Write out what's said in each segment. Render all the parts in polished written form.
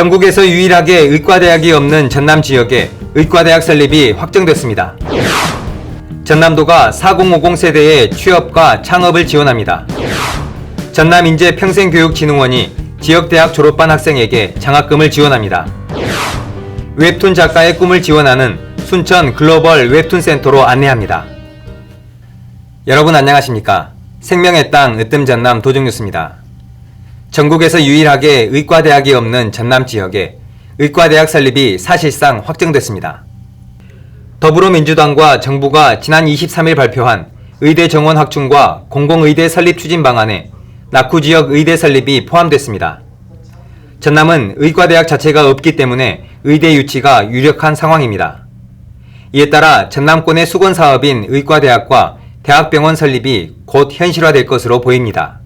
전국에서 유일하게 의과대학이 없는 전남 지역에 의과대학 설립이 확정됐습니다. 전남도가 4050 세대의 취업과 창업을 지원합니다. 전남인재평생교육진흥원이 지역대학 졸업반 학생에게 장학금을 지원합니다. 웹툰 작가의 꿈을 지원하는 순천 글로벌 웹툰 센터로 안내합니다. 여러분 안녕하십니까? 생명의 땅 으뜸 전남 도정뉴스입니다. 전국에서 유일하게 의과대학이 없는 전남 지역에 의과대학 설립이 사실상 확정됐습니다. 더불어민주당과 정부가 지난 23일 발표한 의대 정원 확충과 공공의대 설립 추진 방안에 낙후지역 의대 설립이 포함됐습니다. 전남은 의과대학 자체가 없기 때문에 의대 유치가 유력한 상황입니다. 이에 따라 전남권의 수건사업인 의과대학과 대학병원 설립이 곧 현실화될 것으로 보입니다.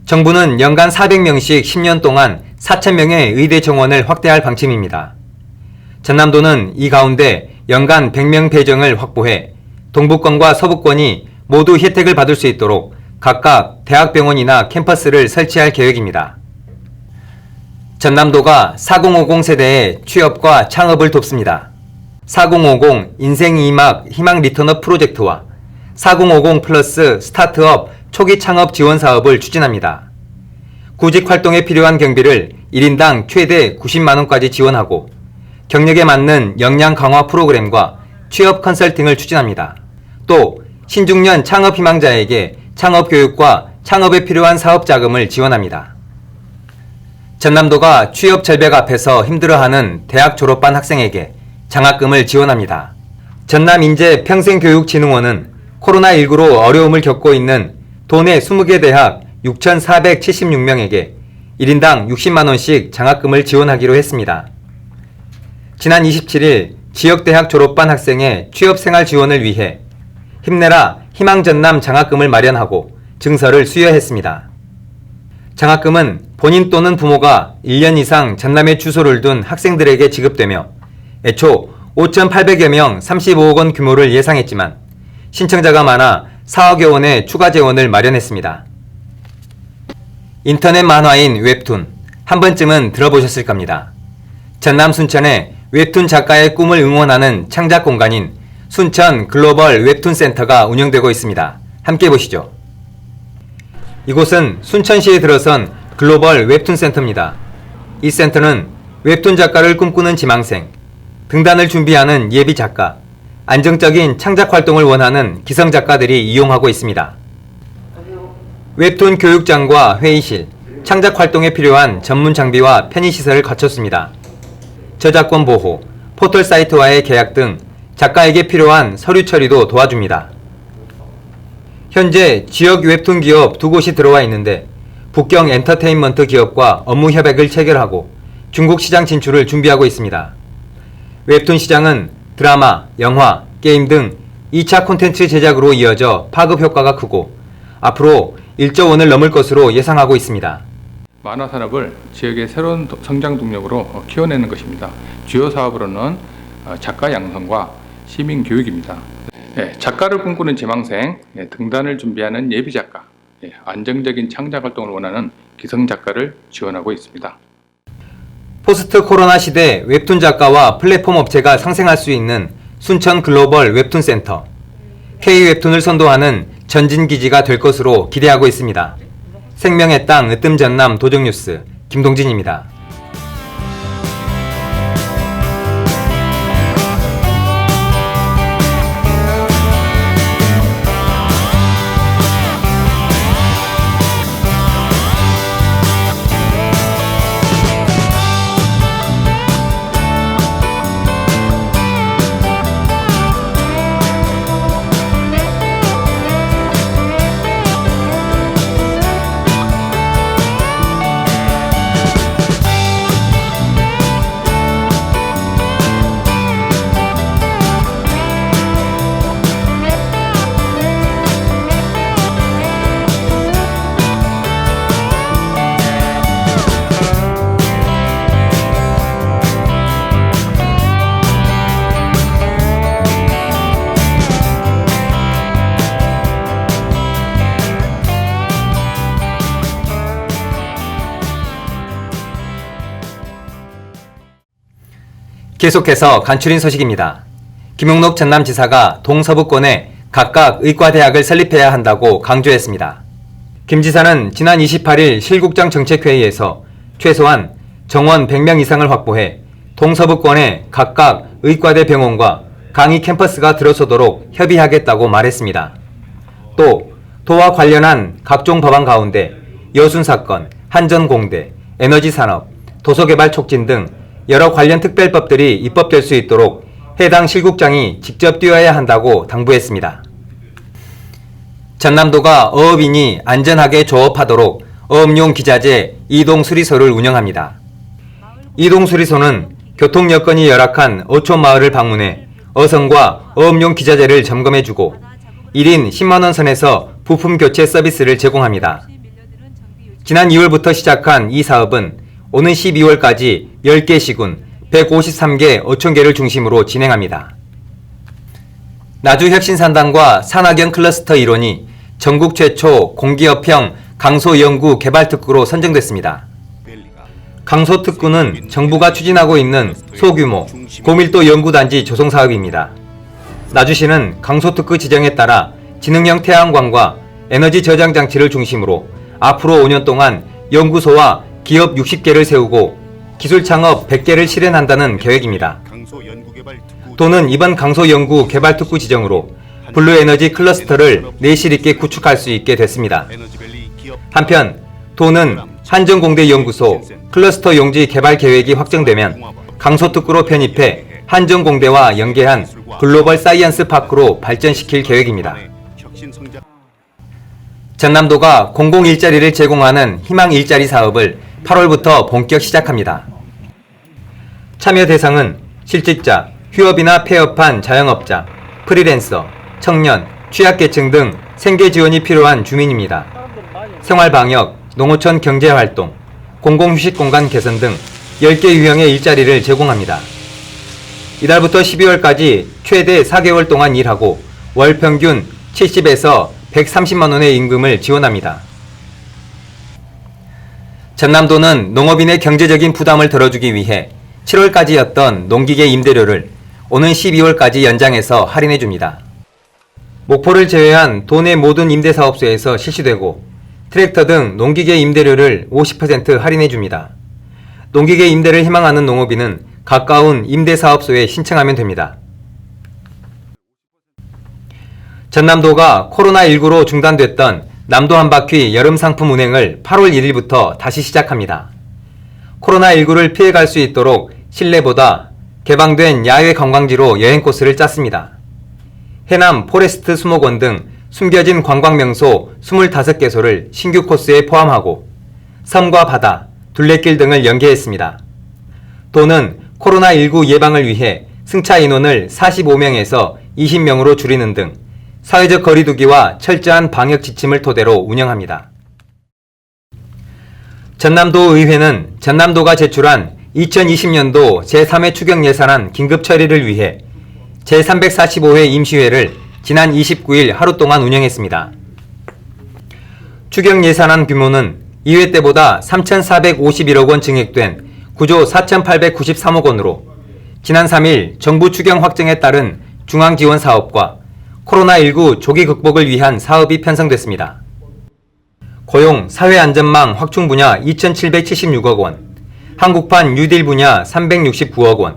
정부는 연간 400명씩 10년 동안 4,000명의 의대 정원을 확대할 방침입니다. 전남도는 이 가운데 연간 100명 배정을 확보해 동부권과 서부권이 모두 혜택을 받을 수 있도록 각각 대학병원이나 캠퍼스를 설치할 계획입니다. 전남도가 4050 세대의 취업과 창업을 돕습니다. 4050 인생 2막 희망 리턴업 프로젝트와 4050 플러스 스타트업 초기 창업 지원 사업을 추진합니다. 구직 활동에 필요한 경비를 1인당 최대 90만원까지 지원하고 경력에 맞는 역량 강화 프로그램과 취업 컨설팅을 추진합니다. 또 신중년 창업 희망자에게 창업 교육과 창업에 필요한 사업 자금을 지원합니다. 전남도가 취업 절벽 앞에서 힘들어하는 대학 졸업반 학생에게 장학금을 지원합니다. 전남인재평생교육진흥원은 코로나19로 어려움을 겪고 있는 도내 20개 대학 6,476명에게 1인당 60만원씩 장학금을 지원하기로 했습니다. 지난 27일 지역대학 졸업반 학생의 취업생활 지원을 위해 힘내라 희망전남 장학금을 마련하고 증서를 수여했습니다. 장학금은 본인 또는 부모가 1년 이상 전남에 주소를 둔 학생들에게 지급되며 애초 5,800여 명 35억 원 규모를 예상했지만 신청자가 많아 4억여 원의 추가 재원을 마련했습니다. 인터넷 만화인 웹툰 한 번쯤은 들어보셨을 겁니다. 전남 순천에 웹툰 작가의 꿈을 응원하는 창작 공간인 순천 글로벌 웹툰 센터가 운영되고 있습니다. 함께 보시죠. 이곳은 순천시에 들어선 글로벌 웹툰 센터입니다. 이 센터는 웹툰 작가를 꿈꾸는 지망생, 등단을 준비하는 예비 작가, 안정적인 창작 활동을 원하는 기성 작가들이 이용하고 있습니다. 웹툰 교육장과 회의실, 창작 활동에 필요한 전문 장비와 편의시설을 갖췄습니다. 저작권 보호, 포털 사이트와의 계약 등 작가에게 필요한 서류 처리도 도와줍니다. 현재 지역 웹툰 기업 2곳이 들어와 있는데 북경 엔터테인먼트 기업과 업무 협약을 체결하고 중국 시장 진출을 준비하고 있습니다. 웹툰 시장은 드라마, 영화, 게임 등 2차 콘텐츠 제작으로 이어져 파급 효과가 크고 앞으로 1조 원을 넘을 것으로 예상하고 있습니다. 만화 산업을 지역의 새로운 성장 동력으로 키워내는 것입니다. 주요 사업으로는 작가 양성과 시민 교육입니다. 작가를 꿈꾸는 지망생, 등단을 준비하는 예비 작가, 안정적인 창작 활동을 원하는 기성 작가를 지원하고 있습니다. 포스트 코로나 시대 웹툰 작가와 플랫폼 업체가 상생할 수 있는 순천 글로벌 웹툰 센터, K-웹툰을 선도하는 전진기지가 될 것으로 기대하고 있습니다. 생명의 땅 으뜸 전남 도정뉴스 김동진입니다. 계속해서 간추린 소식입니다. 김용록 전남지사가 동서부권에 각각 의과대학을 설립해야 한다고 강조했습니다. 김 지사는 지난 28일 실국장 정책회의에서 최소한 정원 100명 이상을 확보해 동서부권에 각각 의과대 병원과 강의 캠퍼스가 들어서도록 협의하겠다고 말했습니다. 또 도와 관련한 각종 법안 가운데 여순사건, 한전공대, 에너지산업, 도서개발 촉진 등 여러 관련 특별법들이 입법될 수 있도록 해당 실국장이 직접 뛰어야 한다고 당부했습니다. 전남도가 어업인이 안전하게 조업하도록 어업용 기자재 이동수리소를 운영합니다. 이동수리소는 교통 여건이 열악한 어촌마을을 방문해 어선과 어업용 기자재를 점검해주고 1인 10만원 선에서 부품 교체 서비스를 제공합니다. 지난 2월부터 시작한 이 사업은 오는 12월까지 10개 시군 153개 어촌계를 중심으로 진행합니다. 나주혁신산단과 산학연 클러스터 일원이 전국 최초 공기업형 강소연구 개발특구로 선정됐습니다. 강소특구는 정부가 추진하고 있는 소규모, 고밀도 연구단지 조성 사업입니다. 나주시는 강소특구 지정에 따라 지능형 태양광과 에너지 저장 장치를 중심으로 앞으로 5년 동안 연구소와 기업 60개를 세우고 기술 창업 100개를 실현한다는 계획입니다. 도는 이번 강소연구 개발특구 지정으로 블루에너지 클러스터를 내실 있게 구축할 수 있게 됐습니다. 한편 도는 한전공대 연구소 클러스터 용지 개발 계획이 확정되면 강소특구로 편입해 한전공대와 연계한 글로벌 사이언스 파크로 발전시킬 계획입니다. 전남도가 공공 일자리를 제공하는 희망 일자리 사업을 8월부터 본격 시작합니다. 참여 대상은 실직자, 휴업이나 폐업한 자영업자, 프리랜서, 청년, 취약계층 등 생계 지원이 필요한 주민입니다. 생활방역, 농어촌 경제활동, 공공휴식공간 개선 등 10개 유형의 일자리를 제공합니다. 이달부터 12월까지 최대 4개월 동안 일하고 월 평균 70에서 130만 원의 임금을 지원합니다. 전남도는 농업인의 경제적인 부담을 덜어주기 위해 7월까지였던 농기계 임대료를 오는 12월까지 연장해서 할인해줍니다. 목포를 제외한 도내 모든 임대사업소에서 실시되고 트랙터 등 농기계 임대료를 50% 할인해줍니다. 농기계 임대를 희망하는 농업인은 가까운 임대사업소에 신청하면 됩니다. 전남도가 코로나19로 중단됐던 남도 한바퀴 여름상품 운행을 8월 1일부터 다시 시작합니다. 코로나19를 피해갈 수 있도록 실내보다 개방된 야외 관광지로 여행 코스를 짰습니다. 해남 포레스트 수목원 등 숨겨진 관광명소 25개소를 신규 코스에 포함하고 섬과 바다, 둘레길 등을 연계했습니다. 도는 코로나19 예방을 위해 승차 인원을 45명에서 20명으로 줄이는 등 사회적 거리두기와 철저한 방역 지침을 토대로 운영합니다. 전남도 의회는 전남도가 제출한 2020년도 제3회 추경 예산안 긴급 처리를 위해 제345회 임시회를 지난 29일 하루 동안 운영했습니다. 추경 예산안 규모는 2회 때보다 3,451억 원 증액된 9조 4,893억 원으로 지난 3일 정부 추경 확정에 따른 중앙지원 사업과 코로나19 조기 극복을 위한 사업이 편성됐습니다. 고용, 사회안전망 확충 분야 2,776억 원, 한국판 뉴딜 분야 369억 원,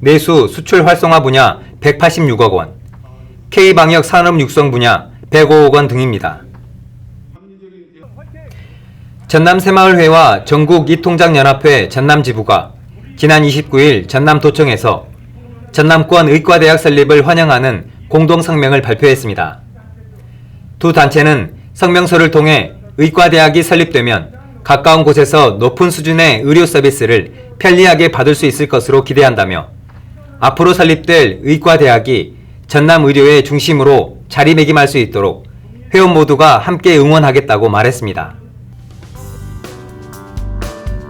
내수, 수출 활성화 분야 186억 원, K방역 산업 육성 분야 105억 원 등입니다. 전남새마을회와 전국 이통장연합회 전남지부가 지난 29일 전남도청에서 전남권 의과대학 설립을 환영하는 공동성명을 발표했습니다. 두 단체는 성명서를 통해 의과대학이 설립되면 가까운 곳에서 높은 수준의 의료 서비스를 편리하게 받을 수 있을 것으로 기대한다며 앞으로 설립될 의과대학이 전남 의료의 중심으로 자리매김할 수 있도록 회원 모두가 함께 응원하겠다고 말했습니다.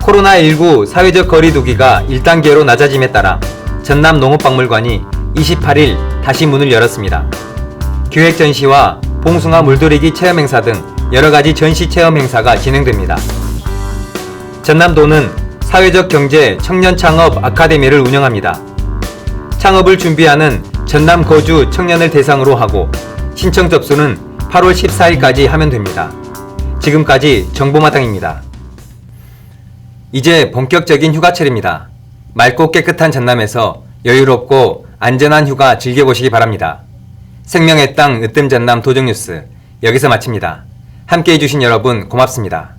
코로나19 사회적 거리두기가 1단계로 낮아짐에 따라 전남 농업박물관이 28일 다시 문을 열었습니다. 기획 전시와 봉숭아 물들이기 체험 행사 등 여러가지 전시 체험 행사가 진행됩니다. 전남도는 사회적 경제 청년 창업 아카데미를 운영합니다. 창업을 준비하는 전남 거주 청년을 대상으로 하고 신청 접수는 8월 14일까지 하면 됩니다. 지금까지 정보마당입니다. 이제 본격적인 휴가철입니다. 맑고 깨끗한 전남에서 여유롭고 안전한 휴가 즐겨보시기 바랍니다. 생명의 땅 으뜸 전남 도정뉴스 여기서 마칩니다. 함께해 주신 여러분 고맙습니다.